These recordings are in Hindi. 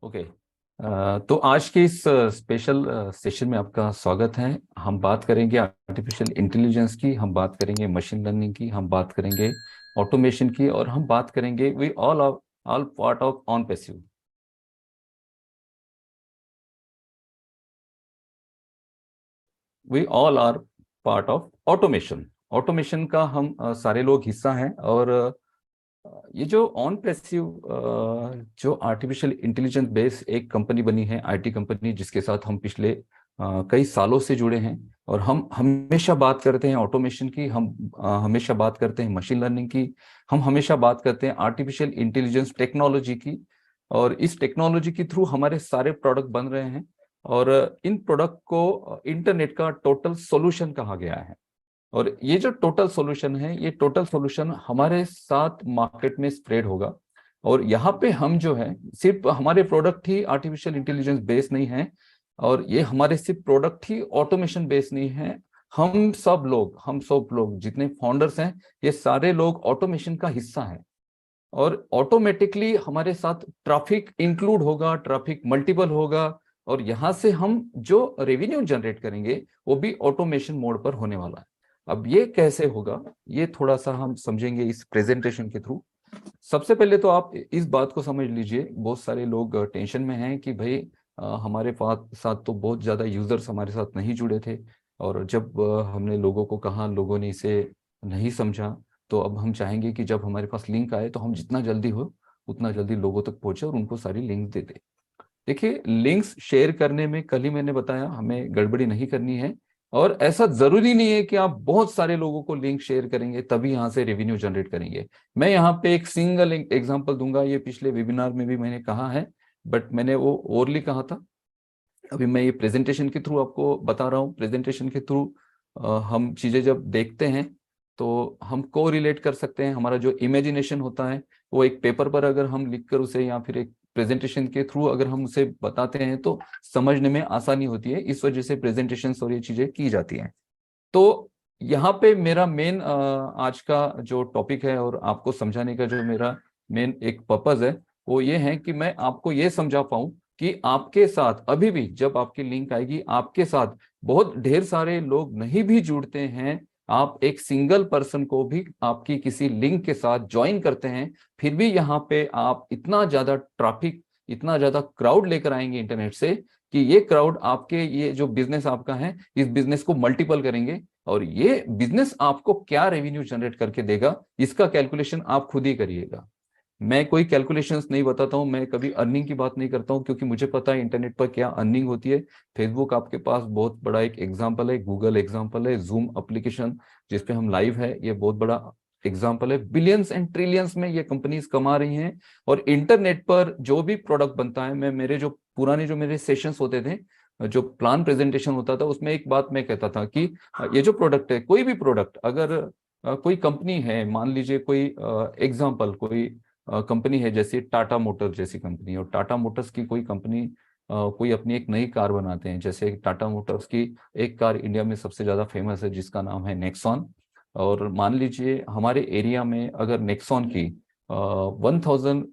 ओके। तो आज के इस स्पेशल सेशन में आपका स्वागत है। हम बात करेंगे आर्टिफिशियल इंटेलिजेंस की, हम बात करेंगे मशीन लर्निंग की, हम बात करेंगे ऑटोमेशन की, और हम बात करेंगे we all part of Onpassive. We all are part of automation. Automation का हम सारे लोग हिस्सा हैं। और ये जो ऑन पैसिव जो आर्टिफिशियल इंटेलिजेंस बेस एक कंपनी बनी है, आईटी कंपनी, जिसके साथ हम पिछले कई सालों से जुड़े हैं। और हम हमेशा बात करते हैं ऑटोमेशन की, हम हमेशा बात करते हैं मशीन लर्निंग की, हम हमेशा बात करते हैं आर्टिफिशियल इंटेलिजेंस टेक्नोलॉजी की। और इस टेक्नोलॉजी के थ्रू हमारे सारे प्रोडक्ट बन रहे हैं। और इन प्रोडक्ट को इंटरनेट का टोटल सॉल्यूशन कहा गया है। और ये जो टोटल सॉल्यूशन है, ये टोटल सॉल्यूशन हमारे साथ मार्केट में स्प्रेड होगा। और यहाँ पे हम जो है, सिर्फ हमारे प्रोडक्ट ही आर्टिफिशियल इंटेलिजेंस बेस नहीं है, और ये हमारे सिर्फ प्रोडक्ट ही ऑटोमेशन बेस नहीं है। हम सब लोग जितने फाउंडर्स हैं, ये सारे लोग ऑटोमेशन का हिस्सा हैं। और ऑटोमेटिकली हमारे साथ ट्रैफिक इंक्लूड होगा, ट्रैफिक मल्टीपल होगा। और यहाँ से हम जो रेवेन्यू जनरेट करेंगे, वो भी ऑटोमेशन मोड पर होने वाला है। अब ये कैसे होगा, ये थोड़ा सा हम समझेंगे इस प्रेजेंटेशन के थ्रू। सबसे पहले तो आप इस बात को समझ लीजिए, बहुत सारे लोग टेंशन में हैं कि भाई हमारे पास साथ तो बहुत ज्यादा यूजर्स हमारे साथ नहीं जुड़े थे। और जब हमने लोगों को कहा, लोगों ने इसे नहीं समझा। तो अब हम चाहेंगे कि जब हमारे पास लिंक आए, तो हम जितना जल्दी हो उतना जल्दी लोगों तक पहुंचे और उनको सारी लिंक दे दे। देखिए, लिंक्स शेयर करने में कल ही मैंने बताया, हमें गड़बड़ी नहीं करनी है। और ऐसा जरूरी नहीं है कि आप बहुत सारे लोगों को लिंक शेयर करेंगे तभी यहां से रेवेन्यू जनरेट करेंगे। मैं यहाँ पे एक सिंगल एग्जांपल दूंगा, ये पिछले वेबिनार में भी मैंने कहा है, बट मैंने वो ओरली कहा था। अभी मैं ये प्रेजेंटेशन के थ्रू आपको बता रहा हूँ। प्रेजेंटेशन के थ्रू हम चीजें जब देखते हैं, तो हम को रिलेट कर सकते हैं। हमारा जो इमेजिनेशन होता है, वो एक पेपर पर अगर हम लिखकर उसे, या फिर एक प्रेजेंटेशन के थ्रू अगर हम उसे बताते हैं, तो समझने में आसानी होती है। इस वजह से प्रेजेंटेशन और ये चीजें की जाती हैं। तो यहाँ पे मेरा मेन आज का जो टॉपिक है, और आपको समझाने का जो मेरा मेन एक पर्पज है, वो ये है कि मैं आपको ये समझा पाऊं कि आपके साथ अभी भी जब आपकी लिंक आएगी, आपके साथ बहुत ढेर सारे लोग नहीं भी जुड़ते हैं, आप एक सिंगल पर्सन को भी आपकी किसी लिंक के साथ ज्वाइन करते हैं, फिर भी यहाँ पे आप इतना ज्यादा ट्रैफिक, इतना ज्यादा क्राउड लेकर आएंगे इंटरनेट से, कि ये क्राउड आपके, ये जो बिजनेस आपका है, इस बिजनेस को मल्टीपल करेंगे। और ये बिजनेस आपको क्या रेवेन्यू जनरेट करके देगा, इसका कैलकुलेशन आप खुद ही करिएगा। मैं कोई कैलकुलेशंस नहीं बताता हूं, मैं कभी अर्निंग की बात नहीं करता हूं, क्योंकि मुझे पता है इंटरनेट पर क्या अर्निंग होती है। फेसबुक आपके पास बहुत बड़ा एक एग्जांपल है, गूगल एग्जांपल है, जूम एप्लीकेशन जिसपे हम लाइव है, ये बहुत बड़ा एग्जांपल है। बिलियंस एंड ट्रिलियंस में ये कंपनीज कमा रही हैं। और इंटरनेट पर जो भी प्रोडक्ट बनता है, मैं मेरे जो पुराने जो मेरे सेशंस होते थे, जो प्लान प्रेजेंटेशन होता था, उसमें एक बात मैं कहता था कि ये जो प्रोडक्ट है, कोई भी प्रोडक्ट, अगर कोई कंपनी है, मान लीजिए कोई एग्जांपल, कोई कंपनी है जैसे टाटा मोटर जैसी कंपनी, और टाटा मोटर्स की कोई कंपनी कोई अपनी एक नई कार बनाते हैं। जैसे टाटा मोटर्स की एक कार इंडिया में सबसे ज्यादा फेमस है, जिसका नाम है नेक्सॉन। और मान लीजिए हमारे एरिया में अगर नेक्सॉन की 1000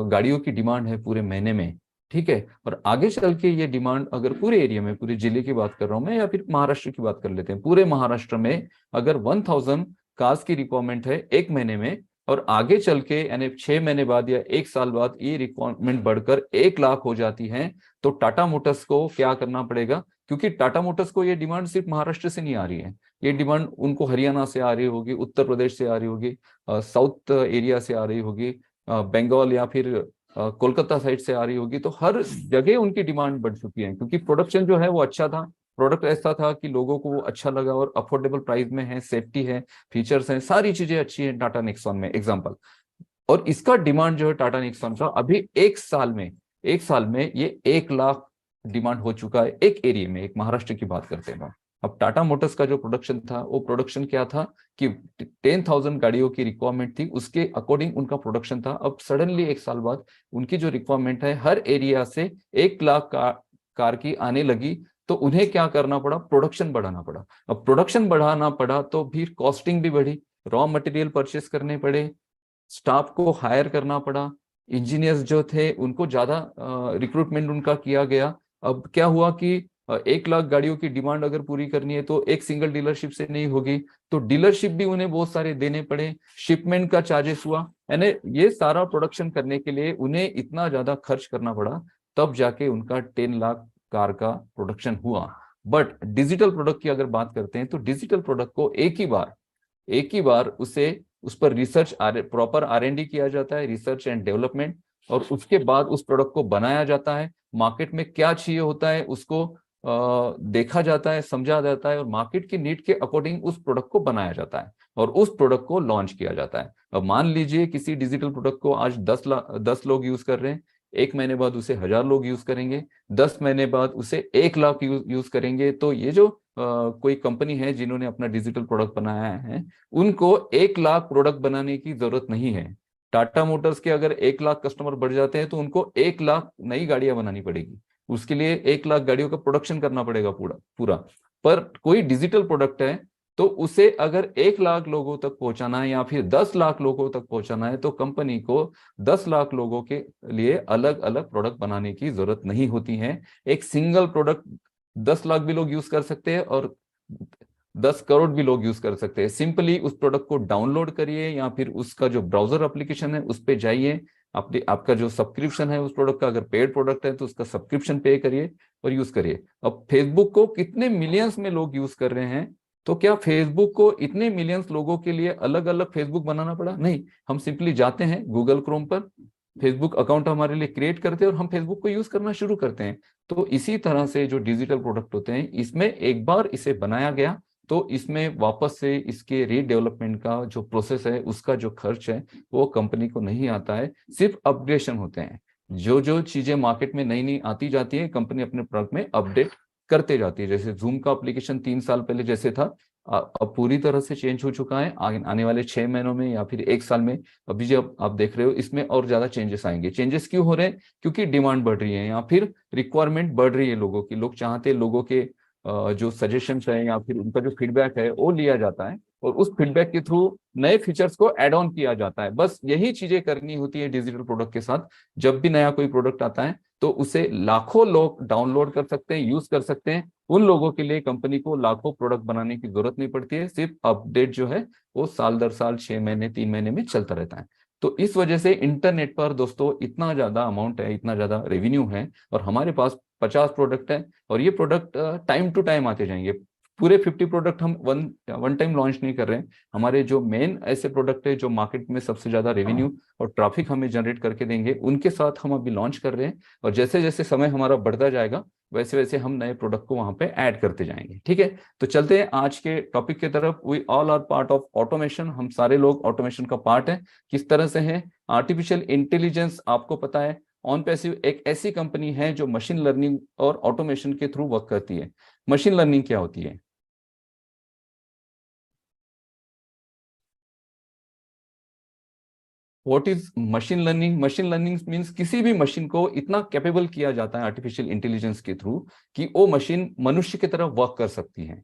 गाड़ियों की डिमांड है पूरे महीने में, ठीक है। और आगे चल के ये डिमांड अगर पूरे एरिया में, पूरे जिले की बात कर रहा हूं मैं, या फिर महाराष्ट्र की बात कर लेते हैं, पूरे महाराष्ट्र में अगर 1000 कार्स की रिक्वायरमेंट है एक महीने में, और आगे चल के यानी 6 महीने बाद या एक साल बाद ये रिक्वायरमेंट बढ़कर 1 लाख हो जाती है, तो टाटा मोटर्स को क्या करना पड़ेगा? क्योंकि टाटा मोटर्स को ये डिमांड सिर्फ महाराष्ट्र से नहीं आ रही है, ये डिमांड उनको हरियाणा से आ रही होगी, उत्तर प्रदेश से आ रही होगी, साउथ एरिया से आ रही होगी, बंगाल या फिर कोलकाता साइड से आ रही होगी। तो हर जगह उनकी डिमांड बढ़ चुकी है, क्योंकि प्रोडक्शन जो है वो अच्छा था, प्रोडक्ट ऐसा था कि लोगों को वो अच्छा लगा, और अफोर्डेबल प्राइस में है, सेफ्टी है, फीचर्स हैं, सारी चीजें अच्छी हैं टाटा नेक्सॉन में एग्जांपल। और इसका डिमांड जो है टाटा नेक्सॉन का, अभी एक साल में ये 1 लाख डिमांड हो चुका है एक एरिया में, एक महाराष्ट्र की बात करते हैं। अब टाटा मोटर्स का जो प्रोडक्शन था, वो प्रोडक्शन क्या था कि 10,000 गाड़ियों की रिक्वायरमेंट थी, उसके अकॉर्डिंग उनका प्रोडक्शन था। अब सडनली एक साल बाद उनकी जो रिक्वायरमेंट है हर एरिया से 1 लाख कार की आने लगी, तो उन्हें क्या करना पड़ा? प्रोडक्शन बढ़ाना पड़ा। अब प्रोडक्शन बढ़ाना पड़ा तो फिर कॉस्टिंग भी बढ़ी, रॉ मटेरियल परचेस करने पड़े, स्टाफ को हायर करना पड़ा, इंजीनियर्स जो थे उनको ज्यादा रिक्रूटमेंट उनका किया गया। अब क्या हुआ कि 1 लाख गाड़ियों की डिमांड अगर पूरी करनी है तो एक सिंगल डीलरशिप से नहीं होगी, तो डीलरशिप भी उन्हें बहुत सारे देने पड़े, शिपमेंट का चार्जेस हुआ, यानी ये सारा प्रोडक्शन करने के लिए उन्हें इतना ज्यादा खर्च करना पड़ा, तब जाके उनका 10 लाख कार का प्रोडक्शन हुआ। बट डिजिटल प्रोडक्ट की अगर बात करते हैं तो डिजिटल प्रोडक्ट को एक ही बार उसे उस पर रिसर्च प्रॉपर R&D किया जाता है, रिसर्च एंड डेवलपमेंट, और उसके बाद उस प्रोडक्ट को बनाया जाता है। मार्केट में क्या चाहिए होता है उसको देखा जाता है, समझा जाता है, और मार्केट की नीड के अकॉर्डिंग उस प्रोडक्ट को बनाया जाता है और उस प्रोडक्ट को लॉन्च किया जाता है। अब मान लीजिए किसी डिजिटल प्रोडक्ट को आज 10 लोग यूज कर रहे हैं, 1 महीने बाद उसे 1,000 लोग यूज करेंगे, 10 महीने बाद उसे 1 लाख यूज करेंगे। तो ये जो कोई कंपनी है जिन्होंने अपना डिजिटल प्रोडक्ट बनाया है, उनको 1 लाख प्रोडक्ट बनाने की जरूरत नहीं है। टाटा मोटर्स के अगर 1 लाख कस्टमर बढ़ जाते हैं तो उनको 1 लाख नई गाड़ियां बनानी पड़ेगी, उसके लिए 1 लाख गाड़ियों का प्रोडक्शन करना पड़ेगा पूरा पूरा। पर कोई डिजिटल प्रोडक्ट है तो उसे अगर 1 लाख लोगों तक पहुंचाना है या फिर 10 लाख लोगों तक पहुंचाना है, तो कंपनी को 10 लाख लोगों के लिए अलग अलग प्रोडक्ट बनाने की जरूरत नहीं होती है। एक सिंगल प्रोडक्ट 10 लाख भी लोग यूज कर सकते हैं और 10 करोड़ भी लोग यूज कर सकते हैं। सिंपली उस प्रोडक्ट को डाउनलोड करिए या फिर उसका जो ब्राउजर एप्लीकेशन है उस पर जाइए, आपका जो सब्सक्रिप्शन है उस प्रोडक्ट का, अगर पेड प्रोडक्ट है तो उसका सब्सक्रिप्शन पे करिए और यूज करिए। अब फेसबुक को कितने मिलियंस में लोग यूज कर रहे हैं, तो क्या फेसबुक को इतने मिलियंस लोगों के लिए अलग अलग फेसबुक बनाना पड़ा? नहीं, हम सिंपली जाते हैं गूगल क्रोम पर, फेसबुक अकाउंट हमारे लिए क्रिएट करते हैं और हम फेसबुक को यूज करना शुरू करते हैं। तो इसी तरह से जो डिजिटल प्रोडक्ट होते हैं, इसमें एक बार इसे बनाया गया तो इसमें वापस से इसके रीडेवलपमेंट का जो प्रोसेस है उसका जो खर्च है वो कंपनी को नहीं आता है, सिर्फ अपग्रेडेशन होते हैं। जो जो चीजें मार्केट में नई नई आती जाती है, कंपनी अपने प्रोडक्ट में अपडेट करते जाती है। जैसे जूम का एप्लीकेशन 3 साल पहले जैसे था, अब पूरी तरह से चेंज हो चुका है। आने वाले 6 महीनों में या फिर 1 साल में, अभी जो आप देख रहे हो, इसमें और ज्यादा चेंजेस आएंगे। चेंजेस क्यों हो रहे हैं? क्योंकि डिमांड बढ़ रही है या फिर रिक्वायरमेंट बढ़ रही है लोगों की। लोग चाहते हैं लोगों के जो सजेशंस है या फिर उनका जो फीडबैक है वो लिया जाता है और उस फीडबैक के थ्रू नए फीचर्स को ऐड ऑन किया जाता है। बस यही चीजें करनी होती है डिजिटल प्रोडक्ट के साथ। जब भी नया कोई प्रोडक्ट आता है तो उसे लाखों लोग डाउनलोड कर सकते हैं, यूज कर सकते हैं। उन लोगों के लिए कंपनी को लाखों प्रोडक्ट बनाने की जरूरत नहीं पड़ती है, सिर्फ अपडेट जो है वो साल दर साल, 6 महीने, 3 महीने में चलता रहता है। तो इस वजह से इंटरनेट पर दोस्तों इतना ज्यादा अमाउंट है, इतना ज्यादा रेवेन्यू है, और हमारे पास 50 प्रोडक्ट है, और ये प्रोडक्ट टाइम टू टाइम आते जाएंगे। पूरे 50 प्रोडक्ट हम वन वन टाइम लॉन्च नहीं कर रहे हैं। हमारे जो मेन ऐसे प्रोडक्ट है जो मार्केट में सबसे ज्यादा रेवेन्यू और ट्रैफिक हमें जनरेट करके देंगे, उनके साथ हम अभी लॉन्च कर रहे हैं, और जैसे जैसे समय हमारा बढ़ता जाएगा वैसे वैसे हम नए प्रोडक्ट को वहां पे ऐड करते जाएंगे। ठीक है, तो चलते हैं आज के टॉपिक की तरफ। We all are part of automation, हम सारे लोग ऑटोमेशन का पार्ट है। किस तरह से है? आर्टिफिशियल इंटेलिजेंस, आपको पता है ऑन पैसिव एक ऐसी कंपनी है जो मशीन लर्निंग और ऑटोमेशन के थ्रू वर्क करती है। मशीन लर्निंग क्या होती है? What is machine learning? Machine learning means किसी भी मशीन को इतना कैपेबल किया जाता है आर्टिफिशियल इंटेलिजेंस के थ्रू कि वो मशीन मनुष्य की तरह वर्क कर सकती है।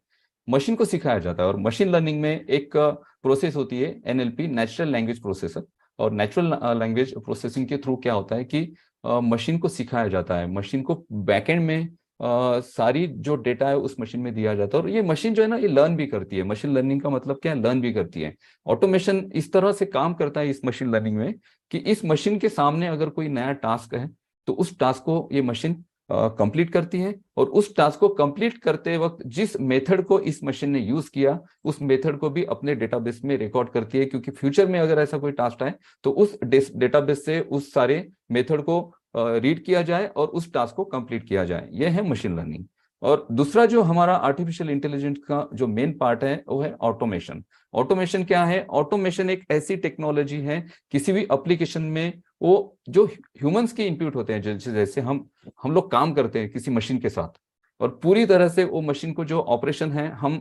मशीन को सिखाया जाता है। और मशीन लर्निंग में एक प्रोसेस होती है NLP, नेचुरल लैंग्वेज प्रोसेसर। और नेचुरल लैंग्वेज प्रोसेसिंग के थ्रू क्या होता है कि मशीन को सिखाया जाता है, मशीन को बैकएंड में सारी जो डेटा है उस मशीन में दिया जाता है, और ये मशीन जो है ना ये लर्न भी करती है। मशीन लर्निंग का मतलब क्या है? लर्न भी करती है। ऑटोमेशन इस तरह से काम करता है इस मशीन लर्निंग में कि इस मशीन के सामने अगर कोई नया टास्क है तो उस टास्क को ये मशीन कंप्लीट करती है, और उस टास्क को कंप्लीट करते वक्त जिस मेथड को इस मशीन ने यूज किया उस मेथड को भी अपने डेटाबेस में रिकॉर्ड करती है, क्योंकि फ्यूचर में अगर ऐसा कोई टास्क आए तो उस डेटाबेस से उस सारे मेथड को रीड किया जाए और उस टास्क को कंप्लीट किया जाए। यह है मशीन लर्निंग। और दूसरा जो हमारा आर्टिफिशियल इंटेलिजेंस का जो मेन पार्ट है वो है ऑटोमेशन। ऑटोमेशन क्या है? ऑटोमेशन एक ऐसी टेक्नोलॉजी है किसी भी एप्लीकेशन में वो जो ह्यूमंस के इनपुट होते हैं, जैसे जैसे हम लोग काम करते हैं किसी मशीन के साथ, और पूरी तरह से वो मशीन को जो ऑपरेशन है हम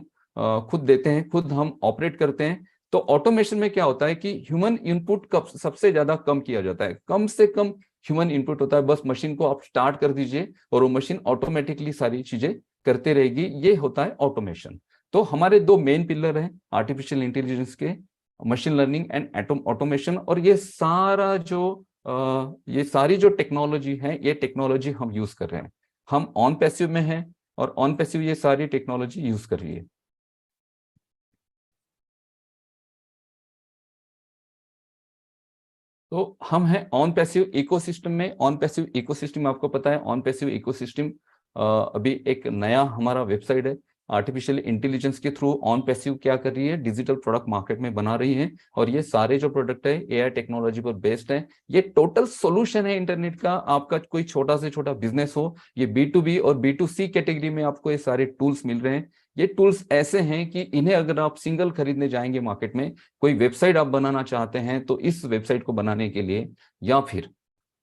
खुद देते हैं, खुद हम ऑपरेट करते हैं। तो ऑटोमेशन में क्या होता है कि ह्यूमन इनपुट कब सबसे ज्यादा कम किया जाता है, कम से कम ह्यूमन इनपुट होता है। बस मशीन को आप स्टार्ट कर दीजिए और वो मशीन ऑटोमेटिकली सारी चीजें करते रहेगी। ये होता है ऑटोमेशन। तो हमारे दो मेन पिलर हैं आर्टिफिशियल इंटेलिजेंस के, मशीन लर्निंग एंड ऑटोमेशन। और ये सारा जो ये सारी जो टेक्नोलॉजी है, ये टेक्नोलॉजी हम यूज कर रहे हैं। हम ऑन पैसिव में हैं और ऑन पैसिव ये सारी टेक्नोलॉजी यूज कर रही है। तो हम हैं ऑन पैसिव इकोसिस्टम में। ऑन पैसिव इकोसिस्टम आपको पता है, ऑन पैसिव इकोसिस्टम अभी एक नया हमारा वेबसाइट है। आर्टिफिशियल इंटेलिजेंस के थ्रू ऑन पैसिव क्या कर रही है, डिजिटल प्रोडक्ट मार्केट में बना रही है। और ये सारे जो प्रोडक्ट है एआई टेक्नोलॉजी पर बेस्ड है। ये टोटल सॉल्यूशन है इंटरनेट का। आपका कोई छोटा से छोटा बिजनेस हो, ये B2B और B2C कैटेगरी में आपको ये सारे टूल्स मिल रहे हैं। ये टूल्स ऐसे हैं कि इन्हें अगर आप सिंगल खरीदने जाएंगे मार्केट में, कोई वेबसाइट आप बनाना चाहते हैं तो इस वेबसाइट को बनाने के लिए, या फिर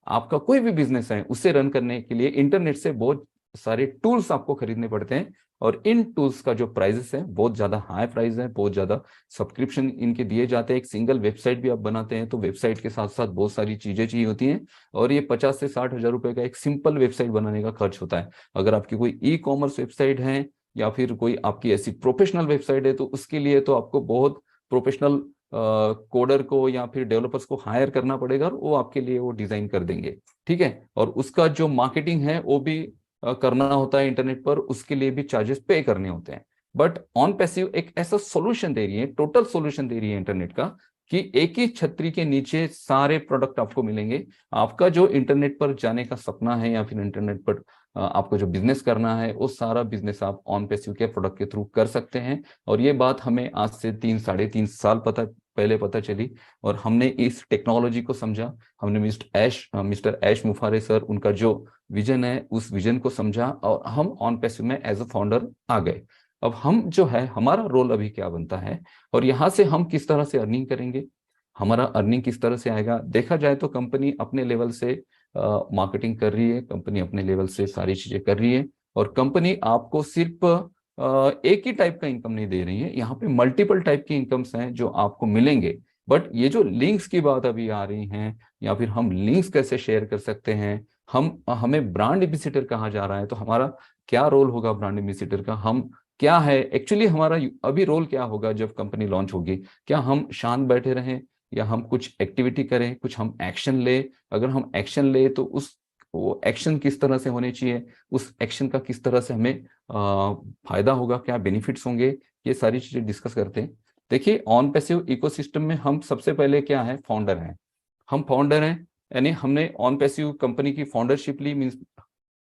आपका कोई भी बिजनेस है उसे रन करने के लिए इंटरनेट से बहुत सारे टूल्स आपको खरीदने पड़ते हैं। और इन टूल्स का जो प्राइसेस है बहुत ज्यादा हाई प्राइस है, बहुत ज्यादा सब्सक्रिप्शन इनके दिए जाते हैं। एक सिंगल वेबसाइट भी आप बनाते हैं तो वेबसाइट के साथ साथ बहुत सारी चीजें चाहिए होती हैं। और ये 50 से 60 हजार रुपए का एक सिंपल वेबसाइट बनाने का खर्च होता है। अगर आपकी कोई ई कॉमर्स वेबसाइट है या फिर कोई आपकी ऐसी प्रोफेशनल वेबसाइट है तो उसके लिए तो आपको बहुत प्रोफेशनल कोडर को या फिर डेवलपर्स को हायर करना पड़ेगा और वो आपके लिए वो डिजाइन कर देंगे। ठीक है, और उसका जो मार्केटिंग है वो भी करना होता है इंटरनेट पर, उसके लिए भी चार्जेस पे करने होते हैं। बट ऑन पैसिव एक ऐसा सॉल्यूशन दे रही है, टोटल सॉल्यूशन दे रही है इंटरनेट का, कि एक ही छतरी के नीचे सारे प्रोडक्ट आपको मिलेंगे। आपका जो इंटरनेट पर जाने का सपना है या फिर इंटरनेट पर आपको जो बिजनेस करना है, वो सारा बिजनेस आप ऑन पैसिव के प्रोडक्ट के थ्रू कर सकते हैं। और ये बात हमें आज से 3 साढ़े 3 साल पहले पता चली और हमने इस टेक्नोलॉजी को समझा। हमने मिस्टर ऐश मुफारे सर, उनका जो विजन है उस विजन को समझा और हम ऑन पैसिव में एज अ फाउंडर आ गए। अब हम जो है, हमारा रोल अभी क्या बनता है और यहाँ से हम किस तरह से अर्निंग करेंगे, हमारा अर्निंग किस तरह से आएगा। देखा जाए तो कंपनी अपने लेवल से मार्केटिंग कर रही है, कंपनी अपने लेवल से सारी चीजें कर रही है। और कंपनी आपको सिर्फ एक ही टाइप का इनकम नहीं दे रही है, यहाँ पे मल्टीपल टाइप की इनकम्स हैं जो आपको मिलेंगे। बट ये जो लिंक्स की बात अभी आ रही हैं, या फिर हम लिंक्स कैसे शेयर कर सकते हैं, हमें ब्रांड एम्बेसडर कहा जा रहा है, तो हमारा क्या रोल होगा ब्रांड एम्बेसडर का, हम क्या है एक्चुअली हमारा अभी रोल क्या होगा जब कंपनी लॉन्च होगी। क्या हम शांत बैठे रहें या हम कुछ एक्टिविटी करें, कुछ हम एक्शन ले। अगर हम एक्शन ले तो उस वो एक्शन किस तरह से होने चाहिए, उस एक्शन का किस तरह से हमें फायदा होगा, क्या बेनिफिट्स होंगे, ये सारी चीजें डिस्कस करते हैं। देखिए, ऑन पैसिव इकोसिस्टम में हम सबसे पहले क्या है, फाउंडर हैं। हम फाउंडर हैं, यानी हमने ऑन पैसिव कंपनी की फाउंडरशिप ली, मीन्स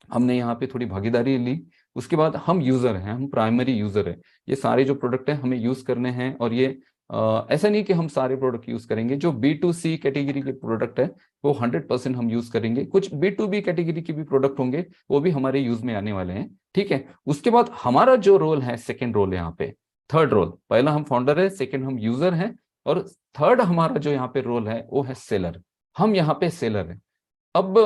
हमने यहाँ पे थोड़ी भागीदारी ली। उसके बाद हम यूजर हैं, हम प्राइमरी यूजर हैं। ये सारे जो प्रोडक्ट हैं हमें यूज करने हैं। और ये ऐसा नहीं कि हम सारे प्रोडक्ट यूज करेंगे। जो B2C कैटेगरी के प्रोडक्ट है वो 100% हम यूज करेंगे। कुछ B2B कैटेगरी के भी प्रोडक्ट होंगे, वो भी हमारे यूज में आने वाले हैं। ठीक है, उसके बाद हमारा जो रोल है, सेकेंड रोल है यहाँ पे, थर्ड रोल, पहला हम फाउंडर है, सेकेंड हम यूजर हैं, और थर्ड हमारा जो यहाँ पे रोल है वो है सेलर। हम यहाँ पे सेलर हैं। अब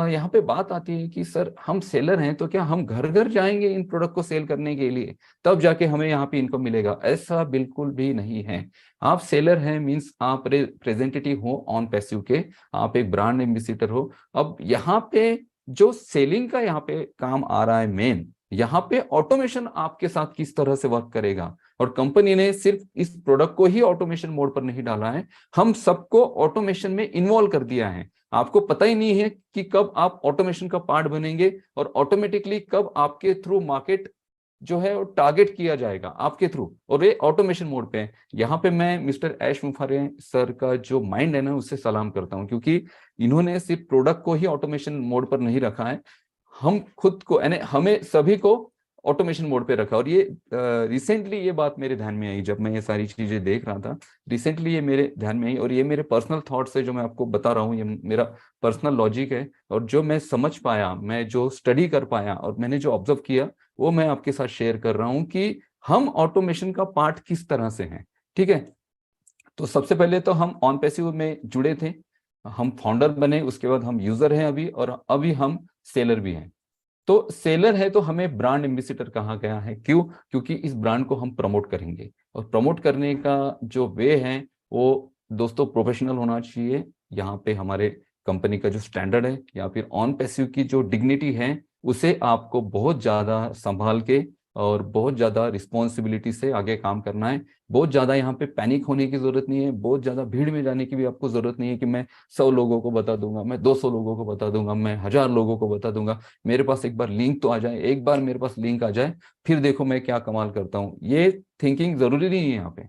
यहाँ पे बात आती है कि सर हम सेलर हैं तो क्या हम घर घर जाएंगे इन प्रोडक्ट को सेल करने के लिए तब जाके हमें यहाँ पे इनकम मिलेगा? ऐसा बिल्कुल भी नहीं है। आप सेलर हैं मींस आप रिप्रेजेंटेटिव हो ऑन पैसिव के, आप एक ब्रांड एम्बेसडर हो। अब यहाँ पे जो सेलिंग का यहाँ पे काम आ रहा है मेन, यहाँ पे ऑटोमेशन आपके साथ किस तरह से वर्क करेगा। और कंपनी ने सिर्फ इस प्रोडक्ट को ही ऑटोमेशन मोड पर नहीं डाला है, हम सबको ऑटोमेशन में इन्वॉल्व कर दिया है। आपको पता ही नहीं है कि कब आप ऑटोमेशन का पार्ट बनेंगे और ऑटोमेटिकली कब आपके थ्रू मार्केट जो है वो टारगेट किया जाएगा आपके थ्रू, और ये ऑटोमेशन मोड पे है। यहाँ पे मैं मिस्टर ऐश मुफारे सर का जो माइंड है ना, उससे सलाम करता हूँ, क्योंकि इन्होंने सिर्फ प्रोडक्ट को ही ऑटोमेशन मोड पर नहीं रखा है, हम खुद को यानी हमें सभी को ऑटोमेशन मोड पे रखा। और ये रिसेंटली ये बात मेरे ध्यान में आई जब मैं ये सारी चीजें देख रहा था। रिसेंटली ये मेरे ध्यान में आई और ये मेरे पर्सनल थॉट्स है जो मैं आपको बता रहा हूँ, ये मेरा पर्सनल लॉजिक है। और जो मैं समझ पाया, मैं जो स्टडी कर पाया और मैंने जो ऑब्जर्व किया, वो मैं आपके साथ शेयर कर रहा हूँ कि हम ऑटोमेशन का पार्ट किस तरह से हैं। ठीक है, तो सबसे पहले तो हम ऑन पैसिव में जुड़े थे, हम फाउंडर बने, उसके बाद हम यूजर हैं अभी, और अभी हम सेलर भी हैं। तो सेलर है तो हमें ब्रांड एम्बेसडर कहा गया है, क्यों? क्योंकि इस ब्रांड को हम प्रमोट करेंगे, और प्रमोट करने का जो वे है वो दोस्तों प्रोफेशनल होना चाहिए। यहाँ पे हमारे कंपनी का जो स्टैंडर्ड है या फिर ऑन पैसिव की जो डिग्निटी है, उसे आपको बहुत ज्यादा संभाल के और बहुत ज्यादा रिस्पॉन्सिबिलिटी से आगे काम करना है। बहुत ज्यादा यहाँ पे पैनिक होने की जरूरत नहीं है, बहुत ज्यादा भीड़ में जाने की भी आपको जरूरत नहीं है कि मैं 100 लोगों को बता दूंगा, मैं 200 लोगों को बता दूंगा, मैं 1000 लोगों को बता दूंगा। मेरे पास एक बार लिंक तो आ जाए, एक बार मेरे पास लिंक आ जाए, फिर देखो मैं क्या कमाल करता हूँ, ये थिंकिंग जरूरी नहीं है यहाँ पे।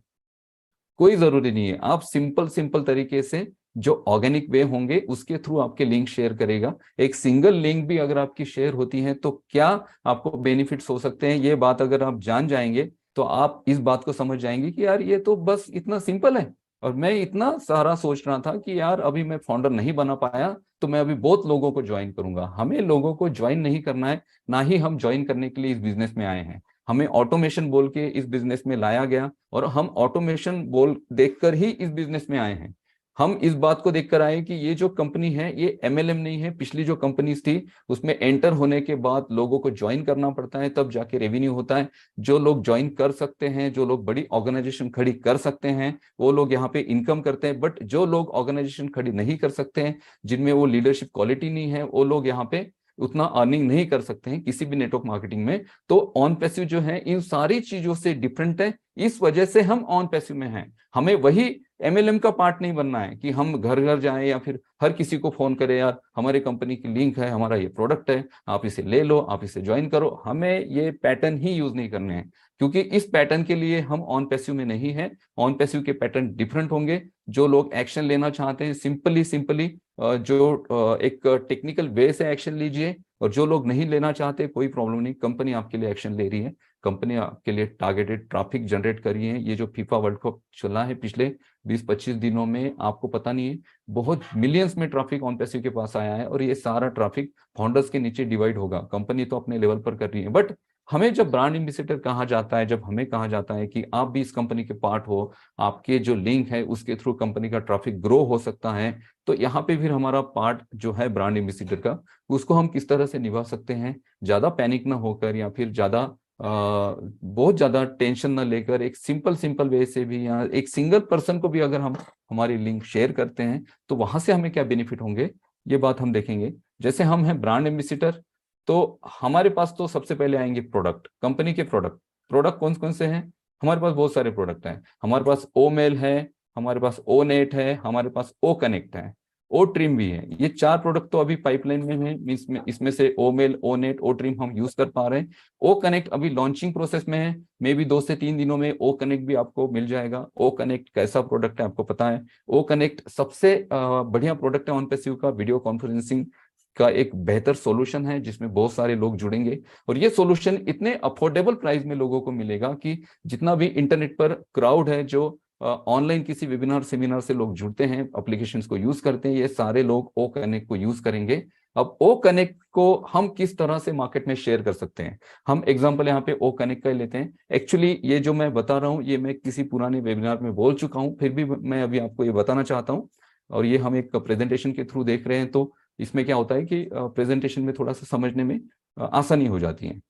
कोई जरूरी नहीं है। आप सिंपल सिंपल तरीके से जो ऑर्गेनिक वे होंगे उसके थ्रू आपके लिंक शेयर करेगा। एक सिंगल लिंक भी अगर आपकी शेयर होती है तो क्या आपको बेनिफिट्स हो सकते हैं, ये बात अगर आप जान जाएंगे तो आप इस बात को समझ जाएंगे कि यार ये तो बस इतना सिंपल है। और मैं इतना सारा सोच रहा था कि यार अभी मैं फाउंडर नहीं बना पाया, तो मैं अभी बहुत लोगों को ज्वाइन करूंगा। हमें लोगों को ज्वाइन नहीं करना है, ना ही हम ज्वाइन करने के लिए इस बिजनेस में आए हैं। हमें ऑटोमेशन बोल के इस बिजनेस में लाया गया, और हम ऑटोमेशन बोल देखकर ही इस बिजनेस में आए हैं। हम इस बात को देखकर आए कि ये जो कंपनी है ये एमएलएम नहीं है। पिछली जो कंपनीज थी उसमें एंटर होने के बाद लोगों को ज्वाइन करना पड़ता है, तब जाके रेवेन्यू होता है। जो लोग ज्वाइन कर सकते हैं, जो लोग बड़ी ऑर्गेनाइजेशन खड़ी कर सकते हैं, वो लोग यहाँ पे इनकम करते हैं। बट जो लोग ऑर्गेनाइजेशन खड़ी नहीं कर सकते हैं, जिनमें वो लीडरशिप क्वालिटी नहीं है, वो लोग यहाँ पे उतना अर्निंग नहीं कर सकते हैं किसी भी नेटवर्क मार्केटिंग में। तो ऑन पैसिव जो है इन सारी चीजों से डिफरेंट है, इस वजह से हम ऑन पैसिव में हैं। हमें वही एमएलएम का पार्ट नहीं बनना है कि हम घर घर जाएं या फिर हर किसी को फोन करें, यार हमारी कंपनी की लिंक है, हमारा ये प्रोडक्ट है, आप इसे ले लो, आप इसे ज्वाइन करो। हमें ये पैटर्न ही यूज नहीं करने हैं, क्योंकि इस पैटर्न के लिए हम ऑन पैसिव में नहीं है। ऑन पैसिव के पैटर्न डिफरेंट होंगे। जो लोग एक्शन लेना चाहते हैं सिंपली सिंपली जो एक टेक्निकल वे से एक्शन लीजिए, और जो लोग नहीं लेना चाहते कोई प्रॉब्लम नहीं, कंपनी आपके लिए एक्शन ले रही है। कंपनी आपके लिए टारगेटेड ट्रैफिक जनरेट कर रही है। ये जो फीफा वर्ल्ड कप चला है पिछले 20-25 दिनों में, आपको पता नहीं है, बहुत मिलियंस में ट्रैफिक ऑन पैसिव के पास आया है, और ये सारा ट्रैफिक फाउंडर्स के नीचे डिवाइड होगा। कंपनी तो अपने लेवल पर कर रही है, बट हमें जब ब्रांड एम्बेसडर कहा जाता है, जब हमें कहा जाता है कि आप भी इस कंपनी के पार्ट हो, आपके जो लिंक है उसके थ्रू कंपनी का ट्रैफिक ग्रो हो सकता है, तो यहाँ पे फिर हमारा पार्ट जो है ब्रांड एम्बेसडर का, उसको हम किस तरह से निभा सकते हैं, ज्यादा पैनिक ना होकर या फिर ज्यादा बहुत ज्यादा टेंशन ना लेकर, एक सिंपल सिंपल वे से भी, या एक सिंगल पर्सन को भी अगर हम हमारी लिंक शेयर करते हैं तो वहां से हमें क्या बेनिफिट होंगे, ये बात हम देखेंगे। जैसे हम हैं ब्रांड एम्बेसडर, तो हमारे पास तो सबसे पहले आएंगे प्रोडक्ट, कंपनी के प्रोडक्ट। प्रोडक्ट कौन कौन से हैं? हमारे पास बहुत सारे प्रोडक्ट हैं। हमारे पास ओ मेल है, हमारे पास ओ नेट है, हमारे पास ओ कनेक्ट है, ओ ट्रिम भी है। ये 4 प्रोडक्ट तो अभी पाइपलाइन में है। इसमें से ओ मेल, ओ नेट, ओ ट्रिम हम यूज कर पा रहे हैं। ओ कनेक्ट अभी लॉन्चिंग प्रोसेस में है, मे बी 2 से 3 दिनों में ओ कनेक्ट भी आपको मिल जाएगा। ओ कनेक्ट कैसा प्रोडक्ट है आपको पता है। ओ कनेक्ट सबसे बढ़िया प्रोडक्ट है ऑनपेसिव का, वीडियो कॉन्फ्रेंसिंग का एक बेहतर सॉल्यूशन है जिसमें बहुत सारे लोग जुड़ेंगे। और ये सॉल्यूशन इतने अफोर्डेबल प्राइस में लोगों को मिलेगा कि जितना भी इंटरनेट पर क्राउड है, जो ऑनलाइन किसी वेबिनार सेमिनार से लोग जुड़ते हैं, एप्लीकेशंस को यूज करते हैं, ये सारे लोग ओ कनेक्ट को यूज करेंगे। अब ओ कनेक्ट को हम किस तरह से मार्केट में शेयर कर सकते हैं, हम एग्जांपल यहाँ पे ओ कनेक्ट का लेते हैं। एक्चुअली ये जो मैं बता रहा हूँ ये मैं किसी पुराने वेबिनार में बोल चुका हूँ, फिर भी मैं अभी आपको ये बताना चाहता हूँ। और ये हम एक प्रेजेंटेशन के थ्रू देख रहे हैं, तो इसमें क्या होता है कि प्रेजेंटेशन में थोड़ा सा समझने में आसानी हो जाती है।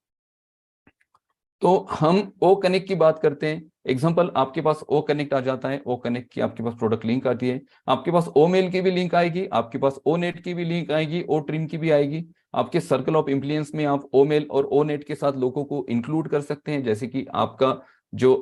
तो हम ओ कनेक्ट की बात करते हैं। एग्जांपल, आपके पास ओ कनेक्ट आ जाता है, ओ कनेक्ट की आपके पास प्रोडक्ट लिंक आती है, आपके पास ओ मेल की भी लिंक आएगी, आपके पास ओ नेट की भी लिंक आएगी, ओ ट्रिम की भी आएगी। आपके सर्कल ऑफ इन्फ्लुएंस में आप ओ मेल और ओ नेट के साथ लोगों को इंक्लूड कर सकते हैं, जैसे कि आपका जो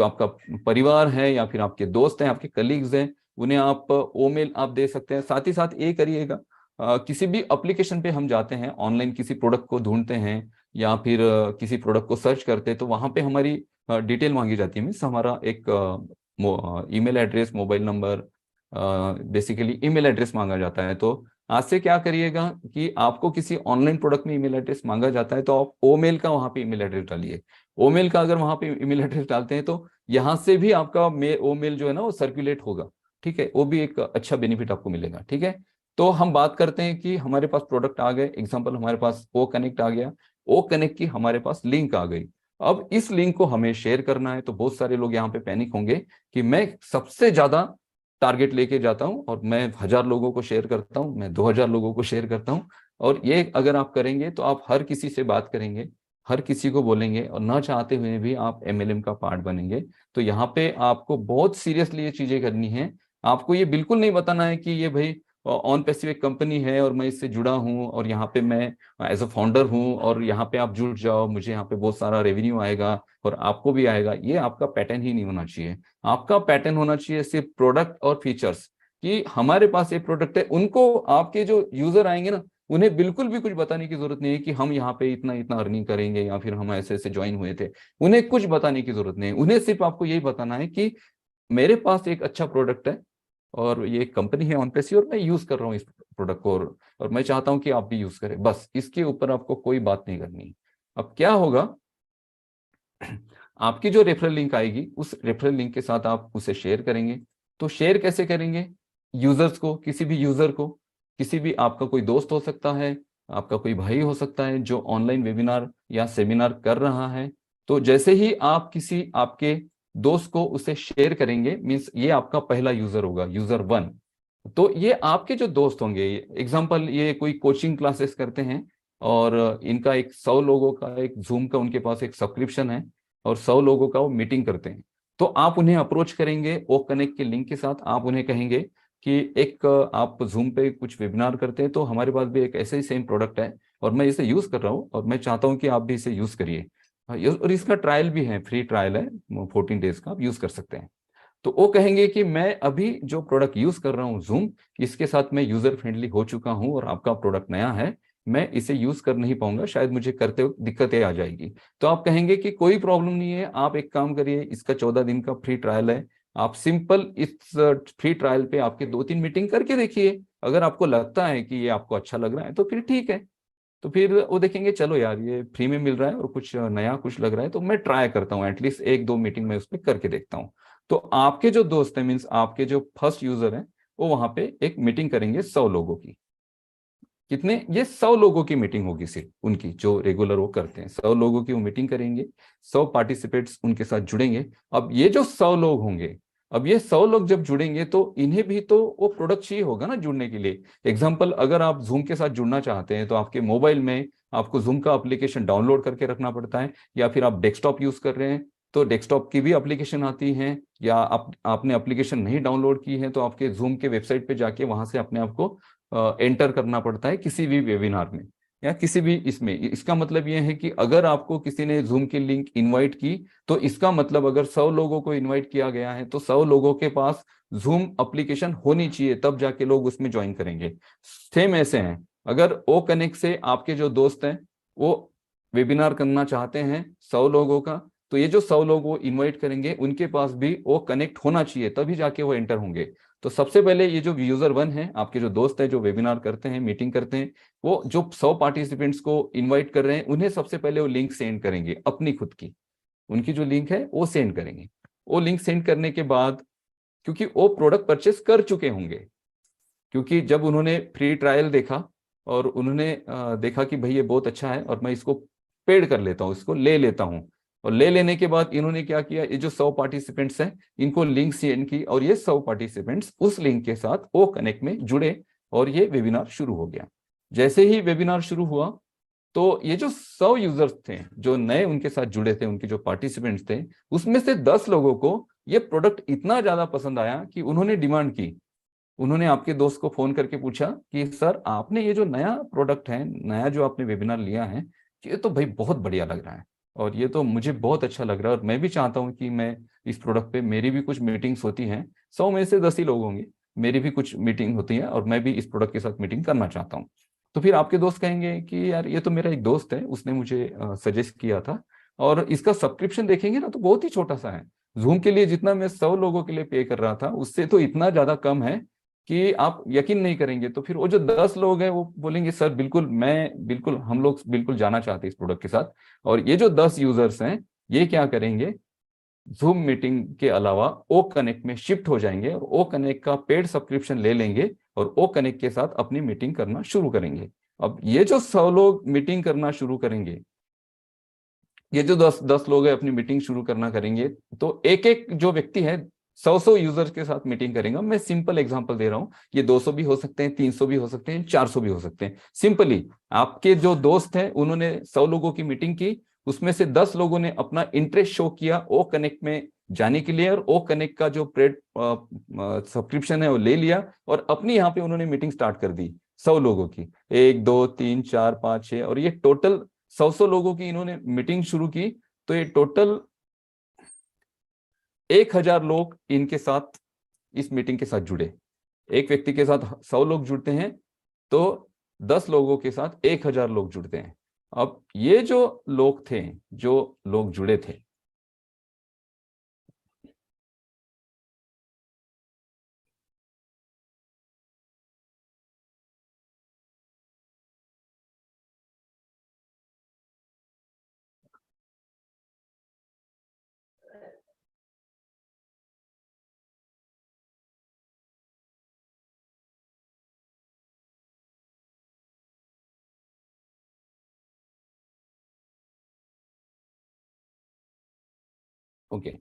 आपका परिवार है या फिर आपके दोस्त हैं, आपके कलीग्स हैं, उन्हें आप ओ मेल आप दे सकते हैं। साथ ही साथ ये करिएगा, किसी भी एप्लीकेशन पे हम जाते हैं, ऑनलाइन किसी प्रोडक्ट को ढूंढते हैं या फिर किसी प्रोडक्ट को सर्च करते हैं, तो वहां पे हमारी डिटेल मांगी जाती है। मीन्स हमारा एक email address, mobile number, basically email address मांगा जाता है। तो आज से क्या करिएगा कि आपको किसी ऑनलाइन प्रोडक्ट में ईमेल एड्रेस मांगा जाता है तो आप ओ मेल का वहां पे ईमेल एड्रेस डालिए। ओ मेल का अगर वहां पे ईमेल एड्रेस डालते हैं तो यहाँ से भी आपका ओ मेल जो है ना वो सर्कुलेट होगा। ठीक है, वो भी एक अच्छा बेनिफिट आपको मिलेगा। ठीक है, तो हम बात करते हैं कि हमारे पास प्रोडक्ट आ गए, एग्जांपल हमारे पास ओ कनेक्ट आ गया, ओ कनेक्ट की हमारे पास लिंक आ गई। अब इस लिंक को हमें शेयर करना है, तो बहुत सारे लोग यहाँ पे पैनिक होंगे कि मैं सबसे ज्यादा टारगेट लेके जाता हूँ और मैं 1000 लोगों को शेयर करता हूँ, मैं 2000 लोगों को शेयर करता हूँ। और ये अगर आप करेंगे तो आप हर किसी से बात करेंगे, हर किसी को बोलेंगे, और ना चाहते हुए भी आप एमएलएम का पार्ट बनेंगे। तो यहाँ पे आपको बहुत सीरियसली ये चीजें करनी है। आपको ये बिल्कुल नहीं बताना है कि ये भाई ऑन पैसिव एक कंपनी है और मैं इससे जुड़ा हूँ और यहाँ पे मैं एज अ फाउंडर हूँ और यहाँ पे आप जुड़ जाओ, मुझे यहाँ पे बहुत सारा रेवेन्यू आएगा और आपको भी आएगा। ये आपका पैटर्न ही नहीं होना चाहिए। आपका पैटर्न होना चाहिए सिर्फ प्रोडक्ट और फीचर्स, कि हमारे पास ये प्रोडक्ट है। उनको, आपके जो यूजर आएंगे ना, उन्हें बिल्कुल भी कुछ बताने की जरूरत नहीं है कि हम यहाँ पे इतना इतना अर्निंग करेंगे या फिर हम ऐसे ऐसे ज्वाइन हुए थे। उन्हें कुछ बताने की जरूरत नहीं है। उन्हें सिर्फ आपको यही बताना है कि मेरे पास एक अच्छा प्रोडक्ट है और ये एक कंपनी है ऑनपेसी और मैं यूज कर रहा हूँ इस प्रोडक्ट को, और मैं चाहता हूँ कि आप भी यूज करें। बस इसके ऊपर आपको कोई बात नहीं करनी है। अब क्या होगा, आपकी जो रेफरल लिंक आएगी, उस रेफरल लिंक के साथ आप उसे शेयर करेंगे। तो शेयर कैसे करेंगे? यूजर्स को, किसी भी यूजर को, किसी भी, आपका कोई दोस्त हो सकता है, आपका कोई भाई हो सकता है जो ऑनलाइन वेबिनार या सेमिनार कर रहा है। तो जैसे ही आप किसी आपके दोस्त को उसे शेयर करेंगे, मीन्स ये आपका पहला यूजर होगा, यूजर 1। तो ये आपके जो दोस्त होंगे, एग्जाम्पल ये कोई कोचिंग क्लासेस करते हैं और इनका एक 100 लोगों का एक जूम का उनके पास एक सब्सक्रिप्शन है और 100 लोगों का वो मीटिंग करते हैं। तो आप उन्हें अप्रोच करेंगे ओ कनेक्ट के लिंक के साथ। आप उन्हें कहेंगे कि एक आप जूम पे कुछ वेबिनार करते हैं, तो हमारे पास भी एक ऐसे ही सेम प्रोडक्ट है और मैं इसे यूज कर रहा हूँ और मैं चाहता हूँ कि आप भी इसे यूज करिए। और इसका ट्रायल भी है, फ्री ट्रायल है 14 डेज का, आप यूज कर सकते हैं। तो वो कहेंगे कि मैं अभी जो प्रोडक्ट यूज कर रहा हूँ जूम, इसके साथ मैं यूजर फ्रेंडली हो चुका हूँ और आपका प्रोडक्ट नया है, मैं इसे यूज कर नहीं पाऊंगा, शायद मुझे करते वक्त दिक्कतें आ जाएगी। तो आप कहेंगे कि कोई प्रॉब्लम नहीं है, आप एक काम करिए, इसका 14 दिन का फ्री ट्रायल है, आप सिंपल इस फ्री ट्रायल पे आपके 2-3 मीटिंग करके देखिए। अगर आपको लगता है कि ये आपको अच्छा लग रहा है तो फिर ठीक है। तो फिर वो देखेंगे चलो यार ये फ्री में मिल रहा है और कुछ नया कुछ लग रहा है, तो मैं ट्राई करता हूँ, एटलीस्ट 1-2 मीटिंग में उस पर करके देखता हूँ। तो आपके जो दोस्त हैं, मीन्स आपके जो फर्स्ट यूजर हैं, वो वहां पे एक मीटिंग करेंगे 100 लोगों की। कितने? ये 100 लोगों की मीटिंग होगी, सिर्फ उनकी जो रेगुलर वो करते हैं, 100 लोगों की वो मीटिंग करेंगे। 100 पार्टिसिपेट्स उनके साथ जुड़ेंगे। अब ये जो 100 लोग होंगे, अब ये 100 लोग जब जुड़ेंगे तो इन्हें भी तो वो प्रोडक्ट चाहिए होगा ना जुड़ने के लिए। एग्जाम्पल, अगर आप जूम के साथ जुड़ना चाहते हैं तो आपके मोबाइल में आपको जूम का एप्लीकेशन डाउनलोड करके रखना पड़ता है, या फिर आप डेस्कटॉप यूज कर रहे हैं तो डेस्कटॉप की भी एप्लीकेशन आती है, या आपने एप्लीकेशन नहीं डाउनलोड की है तो आपके जूम के वेबसाइट पे जाके वहां से अपने आप को एंटर करना पड़ता है किसी भी वेबिनार में या किसी भी इसमें। इसका मतलब यह है कि अगर आपको किसी ने जूम की लिंक इनवाइट की, तो इसका मतलब अगर 100 लोगों को इनवाइट किया गया है तो 100 लोगों के पास जूम एप्लीकेशन होनी चाहिए, तब जाके लोग उसमें ज्वाइन करेंगे। सेम ऐसे हैं, अगर ओ कनेक्ट से आपके जो दोस्त हैं वो वेबिनार करना चाहते हैं 100 लोगों का, तो ये जो 100 लोग वो इनवाइट करेंगे उनके पास भी वो कनेक्ट होना चाहिए, तभी जाके वो एंटर होंगे। तो सबसे पहले ये जो यूजर 1 है, आपके जो दोस्त है जो वेबिनार करते हैं, मीटिंग करते हैं, वो जो 100 पार्टिसिपेंट्स को इनवाइट कर रहे हैं, उन्हें सबसे पहले वो लिंक सेंड करेंगे अपनी खुद की, उनकी जो लिंक है वो सेंड करेंगे। वो लिंक सेंड करने के बाद, क्योंकि वो प्रोडक्ट परचेस कर चुके होंगे, क्योंकि जब उन्होंने फ्री ट्रायल देखा और उन्होंने देखा कि भाई ये बहुत अच्छा है और मैं इसको पेड कर लेता हूँ, इसको ले लेता हूँ, और ले लेने के बाद इन्होंने क्या किया, ये जो 100 पार्टिसिपेंट्स हैं इनको लिंक सेंड की और ये 100 पार्टिसिपेंट्स उस लिंक के साथ ओ कनेक्ट में जुड़े और ये वेबिनार शुरू हो गया। जैसे ही वेबिनार शुरू हुआ तो ये जो 100 यूजर्स थे जो नए उनके साथ जुड़े थे, उनके जो पार्टिसिपेंट्स थे, उसमें से 10 लोगों को ये प्रोडक्ट इतना ज्यादा पसंद आया कि उन्होंने डिमांड की। उन्होंने आपके दोस्त को फोन करके पूछा कि सर आपने ये जो नया प्रोडक्ट है, नया जो आपने वेबिनार लिया है, ये तो भाई बहुत बढ़िया लग रहा है और ये तो मुझे बहुत अच्छा लग रहा है और मैं भी चाहता हूँ कि मैं इस प्रोडक्ट पे, मेरी भी कुछ मीटिंग्स होती हैं, 100 में से 10 ही लोग होंगे, मेरी भी कुछ मीटिंग होती है और मैं भी इस प्रोडक्ट के साथ मीटिंग करना चाहता हूँ। तो फिर आपके दोस्त कहेंगे कि यार ये तो मेरा एक दोस्त है, उसने मुझे सजेस्ट किया था, और इसका सब्सक्रिप्शन देखेंगे ना तो बहुत ही छोटा सा है। जूम के लिए जितना मैं 100 लोगों के लिए पे कर रहा था उससे तो इतना ज्यादा कम है कि आप यकीन नहीं करेंगे। तो फिर वो जो 10 लोग हैं वो बोलेंगे सर बिल्कुल, मैं बिल्कुल, हम लोग बिल्कुल जाना चाहते हैं इस प्रोडक्ट के साथ। और ये जो 10 यूजर्स हैं ये क्या करेंगे, जूम मीटिंग के अलावा ओ कनेक्ट में शिफ्ट हो जाएंगे और ओ कनेक्ट का पेड सब्सक्रिप्शन ले लेंगे और ओ कनेक्ट के साथ अपनी मीटिंग करना शुरू करेंगे। अब ये जो 100 लोग मीटिंग करना शुरू करेंगे, ये जो 10 लोग हैं अपनी मीटिंग शुरू करना करेंगे, तो एक एक जो व्यक्ति है 100 यूजर्स के साथ मीटिंग करेगा। मैं सिंपल एग्जांपल दे रहा हूं, ये 200 भी हो सकते हैं, 300 भी हो सकते हैं, 400 भी हो सकते हैं। सिंपली आपके जो दोस्त हैं उन्होंने 100 लोगों की मीटिंग की, उसमें से 10 लोगों ने अपना इंटरेस्ट शो किया ओ कनेक्ट में जाने के लिए, और ओ कनेक्ट का जो पेड सब्सक्रिप्शन है वो ले लिया और अपनी यहाँ पे उन्होंने मीटिंग स्टार्ट कर दी 100 लोगों की, 1 2 3 4 5 6, और ये टोटल 100 लोगों की इन्होंने मीटिंग शुरू की। तो ये टोटल 1000 लोग इनके साथ इस मीटिंग के साथ जुड़े। एक व्यक्ति के साथ 100 लोग जुड़ते हैं तो 10 लोगों के साथ 1000 लोग जुड़ते हैं। अब ये जो लोग थे, जो लोग जुड़े थे, ओके,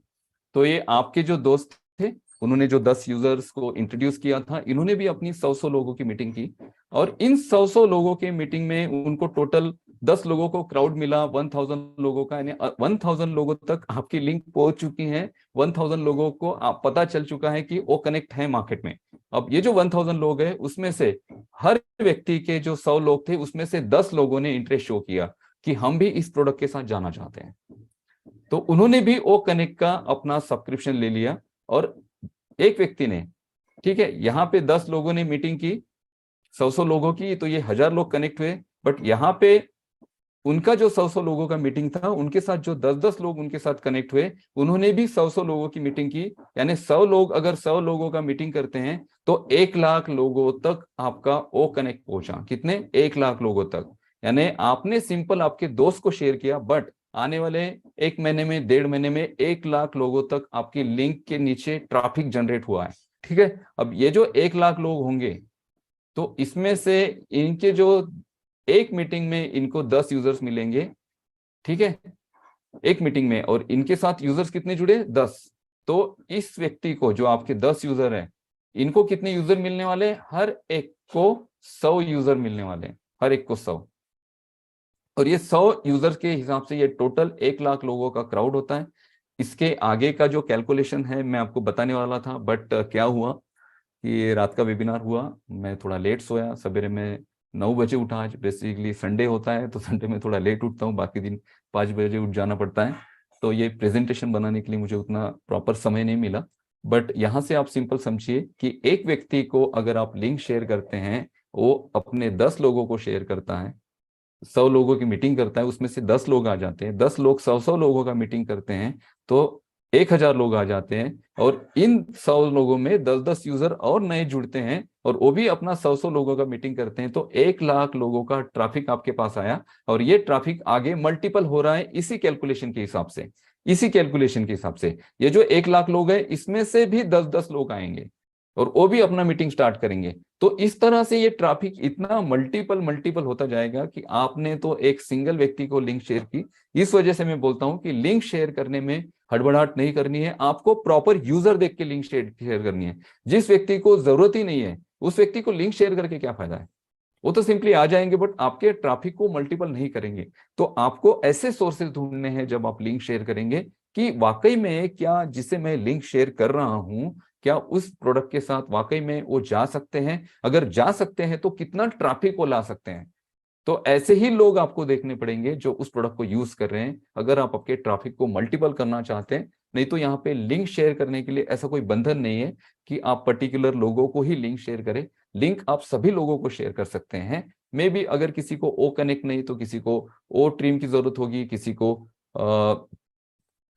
तो ये आपके जो दोस्त थे, उन्होंने जो 10 यूजर्स को इंट्रोड्यूस किया था, इन्होंने भी अपनी 100 लोगों की मीटिंग की, और इन 100 लोगों के मीटिंग में उनको टोटल 10 लोगों को क्राउड मिला 1000 लोगों का, यानी 1000 लोगों तक आपकी लिंक पहुंच चुकी है। 1000 लोगों को आप पता चल चुका है कि वो कनेक्ट है मार्केट में। अब ये जो 1000 लोग हैं उसमें से हर व्यक्ति के जो 100 लोग थे उसमें से 10 लोगों ने इंटरेस्ट शो किया कि हम भी इस प्रोडक्ट के साथ जाना चाहते हैं। तो उन्होंने भी ओ कनेक्ट का अपना सब्सक्रिप्शन ले लिया, और एक व्यक्ति ने, ठीक है, यहाँ पे 10 लोगों ने मीटिंग की 100 लोगों की, तो ये 1000 लोग कनेक्ट हुए। बट यहाँ पे उनका जो 100 लोगों का मीटिंग था, उनके साथ जो 10 लोग उनके साथ कनेक्ट हुए, उन्होंने भी 100 लोगों की मीटिंग की। यानी 100 लोग अगर 100 लोगों का मीटिंग करते हैं तो 1 लाख लोगों तक आपका ओ कनेक्ट पहुंचा। कितने? 1 लाख लोगों तक। यानी आपने सिंपल आपके दोस्त को शेयर किया, बट आने वाले 1 महीने में, 1.5 महीने में 1 लाख लोगों तक आपकी लिंक के नीचे ट्रैफिक जनरेट हुआ है। ठीक है, अब ये जो 1 लाख लोग होंगे, तो इसमें से इनके जो एक मीटिंग में इनको 10 यूजर्स मिलेंगे, ठीक है, एक मीटिंग में, और इनके साथ यूजर्स कितने जुड़े? 10। तो इस व्यक्ति को, जो आपके 10 यूजर हैं, इनको कितने यूजर मिलने वाले? हर एक को 100 यूजर मिलने वाले हैं, हर एक को 100। और ये 100 यूजर्स के हिसाब से ये टोटल 1 लाख लोगों का क्राउड होता है। इसके आगे का जो कैलकुलेशन है मैं आपको बताने वाला था, बट क्या हुआ कि रात का वेबिनार हुआ, मैं थोड़ा लेट सोया, सवेरे में 9 बजे उठा। आज बेसिकली संडे होता है तो संडे में थोड़ा लेट उठता हूँ, बाकी दिन 5 बजे उठ जाना पड़ता है। तो ये प्रेजेंटेशन बनाने के लिए मुझे उतना प्रॉपर समय नहीं मिला। बट यहाँ से आप सिंपल समझिए कि एक व्यक्ति को अगर आप लिंक शेयर करते हैं, वो अपने 10 लोगों को शेयर करता है, 100 लोगों की मीटिंग करता है, उसमें से 10 लोग आ जाते हैं, 10 लोग 100 लोगों का मीटिंग करते हैं तो 1000 लोग आ जाते हैं, और इन 100 लोगों में 10 यूजर और नए जुड़ते हैं, और वो भी अपना 100 लोगों का मीटिंग करते हैं, तो 1 लाख लोगों का ट्रैफिक आपके पास आया। और ये ट्रैफिक आगे मल्टीपल हो रहा है इसी कैलकुलेशन के हिसाब से। इसी कैलकुलेशन के हिसाब से ये जो 1 लाख लोग हैं, इसमें से भी 10-10 लोग आएंगे और वो भी अपना मीटिंग स्टार्ट करेंगे। तो इस तरह से ये ट्रैफिक इतना मल्टीपल मल्टीपल होता जाएगा कि आपने तो एक सिंगल व्यक्ति को लिंक शेयर की। इस वजह से मैं बोलता हूं कि लिंक शेयर करने में हड़बड़ाहट नहीं करनी है, आपको प्रॉपर यूजर देख के लिंक शेयर करनी है। जिस व्यक्ति को जरूरत ही नहीं है, उस व्यक्ति को लिंक शेयर करके क्या फायदा है? वो तो सिंपली आ जाएंगे बट आपके ट्रैफिक को मल्टीपल नहीं करेंगे। तो आपको ऐसे सोर्सेज ढूंढने हैं जब आप लिंक शेयर करेंगे कि वाकई में क्या जिसे मैं लिंक शेयर कर रहा हूं, क्या उस प्रोडक्ट के साथ वाकई में वो जा सकते हैं? अगर जा सकते हैं तो कितना ट्रैफिक वो ला सकते हैं? तो ऐसे ही लोग आपको देखने पड़ेंगे जो उस प्रोडक्ट को यूज कर रहे हैं, अगर आप आपके ट्रैफिक को मल्टीपल करना चाहते हैं। नहीं तो यहाँ पे लिंक शेयर करने के लिए ऐसा कोई बंधन नहीं है कि आप पर्टिकुलर लोगों को ही लिंक शेयर करें। लिंक आप सभी लोगों को शेयर कर सकते हैं। मे बी अगर किसी को ओ कनेक्ट नहीं तो किसी को ओ ट्रीम की जरूरत होगी, किसी को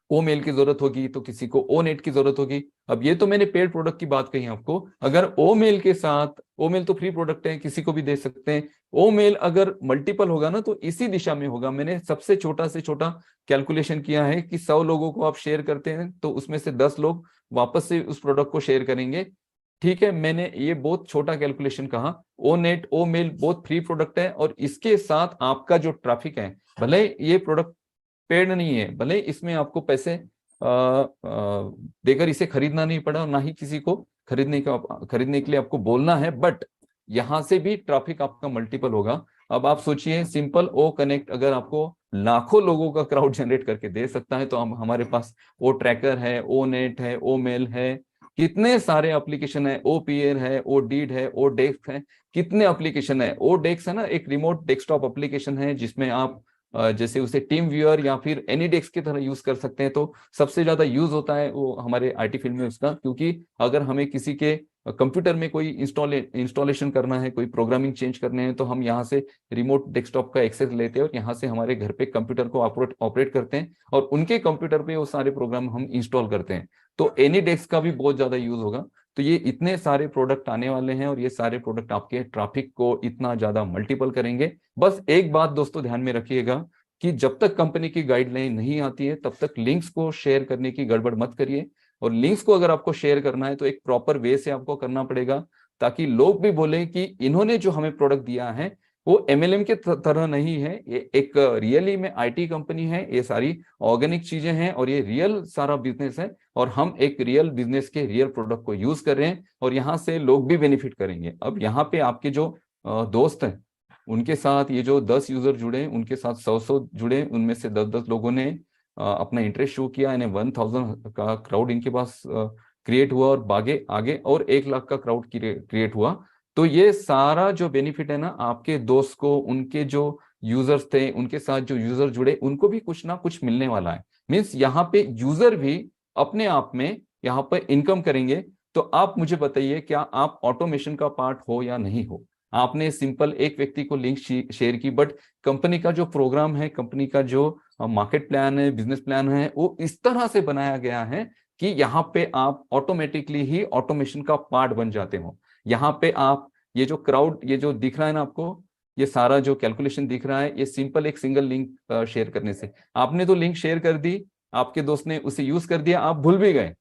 ओ मेल की जरूरत होगी, तो किसी को ओ नेट की जरूरत होगी। अब ये तो मैंने पेड प्रोडक्ट की बात कही आपको। अगर ओ मेल के साथ, ओ मेल तो फ्री प्रोडक्ट है, किसी को भी दे सकते हैं। ओ मेल अगर मल्टीपल होगा ना तो इसी दिशा में होगा। मैंने सबसे छोटा से छोटा कैलकुलेशन किया है कि 100 लोगों को आप शेयर करते हैं तो उसमें से 10 लोग वापस से उस प्रोडक्ट को शेयर करेंगे। ठीक है, मैंने ये बहुत छोटा कैलकुलेशन कहा। ओ नेट, ओ मेल बहुत फ्री प्रोडक्ट है, और इसके साथ आपका जो ट्रैफिक है, भले ये प्रोडक्ट पेड नहीं है, भले इसमें आपको पैसे देकर इसे खरीदना नहीं पड़ा, और ना ही किसी को खरीदने के लिए आपको बोलना है, बट यहां से भी ट्रैफिक आपका मल्टीपल होगा। अब आप सोचिए, सिंपल ओ कनेक्ट अगर आपको लाखों लोगों का क्राउड जनरेट करके दे सकता है। तो हम हमारे पास ओ ट्रैकर है, ओ नेट है, ओ मेल है, कितने सारे एप्लीकेशन है, ओ पीयर है, ओ डीड है, ओ डेस्क है, कितने एप्लीकेशन है। ओ डेस्क है ना, एक रिमोट डेस्कटॉप एप्लीकेशन है जिसमें आप जैसे उसे टीम व्यूअर या फिर एनी डेस्क की तरह यूज कर सकते हैं। तो सबसे ज्यादा यूज होता है वो हमारे आईटी फील्ड में उसका, क्योंकि अगर हमें किसी के कंप्यूटर में कोई इंस्टॉलेशन करना है, कोई प्रोग्रामिंग चेंज करने हैं, तो हम यहाँ से रिमोट डेस्कटॉप का एक्सेस लेते हैं और यहाँ से हमारे घर पे कंप्यूटर को ऑपरेट करते हैं और उनके कंप्यूटर पे वो सारे प्रोग्राम हम इंस्टॉल करते हैं। तो एनी डेस्क का भी बहुत ज्यादा यूज होगा। तो ये इतने सारे प्रोडक्ट आने वाले हैं और ये सारे प्रोडक्ट आपके ट्रैफिक को इतना ज्यादा मल्टीपल करेंगे। बस एक बात दोस्तों ध्यान में रखिएगा कि जब तक कंपनी की गाइडलाइन नहीं आती है तब तक लिंक्स को शेयर करने की गड़बड़ मत करिए। और लिंक्स को अगर आपको शेयर करना है तो एक प्रॉपर वे से आपको करना पड़ेगा, ताकि लोग भी बोले कि इन्होंने जो हमें प्रोडक्ट दिया है वो एमएलएम के तरह नहीं है, ये एक रियली में आईटी कंपनी है, ये सारी ऑर्गेनिक चीजें हैं और ये रियल सारा बिजनेस है और हम एक रियल बिजनेस के रियल प्रोडक्ट को यूज कर रहे हैं और यहाँ से लोग भी बेनिफिट करेंगे। अब यहाँ पे आपके जो दोस्त हैं उनके साथ ये जो 10 यूजर जुड़े, उनके साथ 100 जुड़े, उनमें से 10 लोगों ने अपना इंटरेस्ट शो किया, यानी 1000 का क्राउड इनके पास क्रिएट हुआ और बागे आगे और 1 लाख का क्राउड क्रिएट हुआ। तो ये सारा जो बेनिफिट है ना, आपके दोस्त को, उनके जो यूजर्स थे उनके साथ जो यूजर जुड़े उनको भी कुछ ना कुछ मिलने वाला है। मीन्स यहाँ पे यूजर भी अपने आप में यहाँ पे इनकम करेंगे। तो आप मुझे बताइए, क्या आप ऑटोमेशन का पार्ट हो या नहीं हो? आपने सिंपल एक व्यक्ति को लिंक शेयर की, बट कंपनी का जो प्रोग्राम है, कंपनी का जो मार्केट प्लान है, बिजनेस प्लान है, वो इस तरह से बनाया गया है कि यहाँ पे आप ऑटोमेटिकली ही ऑटोमेशन का पार्ट बन जाते हो। यहाँ पे आप ये जो क्राउड, ये जो दिख रहा है ना आपको, ये सारा जो कैलकुलेशन दिख रहा है, ये सिंपल एक सिंगल लिंक शेयर करने से। आपने तो लिंक शेयर कर दी, आपके दोस्त ने उसे यूज कर दिया, आप भूल भी गए,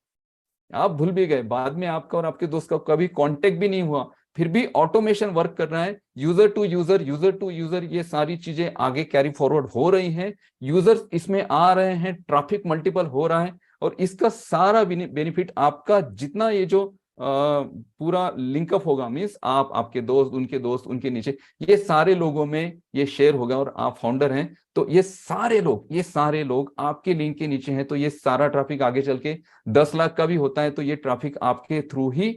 आप भूल भी गए, बाद में आपका और आपके दोस्त का कभी कांटेक्ट भी नहीं हुआ, फिर भी ऑटोमेशन वर्क कर रहा है। User to user, user to user, ये सारी चीजें आगे कैरी फॉरवर्ड हो रही हैं, यूजर्स इसमें आ रहे हैं, ट्रैफिक मल्टीपल हो रहा है और इसका सारा बेनिफिट आपका जितना ये जो पूरा लिंकअप होगा, मीन्स आप, आपके दोस्त, उनके नीचे, ये सारे लोगों में ये शेयर होगा और आप फाउंडर हैं तो ये सारे लोग आपके लिंक के नीचे हैं। तो ये सारा ट्रैफिक आगे चल के 10 लाख का भी होता है तो ये ट्रैफिक आपके थ्रू ही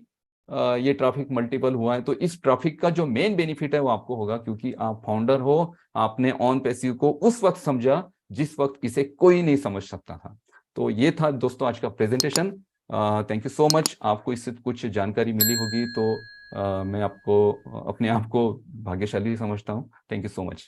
ये ट्रैफिक मल्टीपल हुआ है। तो इस ट्रैफिक का जो मेन बेनिफिट है वो आपको होगा, क्योंकि आप फाउंडर हो, आपने ऑन पैसिव को उस वक्त समझा जिस वक्त इसे कोई नहीं समझ सकता था। तो ये था दोस्तों आज का presentation. Thank you so much. आपको इससे कुछ जानकारी मिली होगी तो मैं आपको अपने आप को भाग्यशाली समझता हूँ। Thank you so much.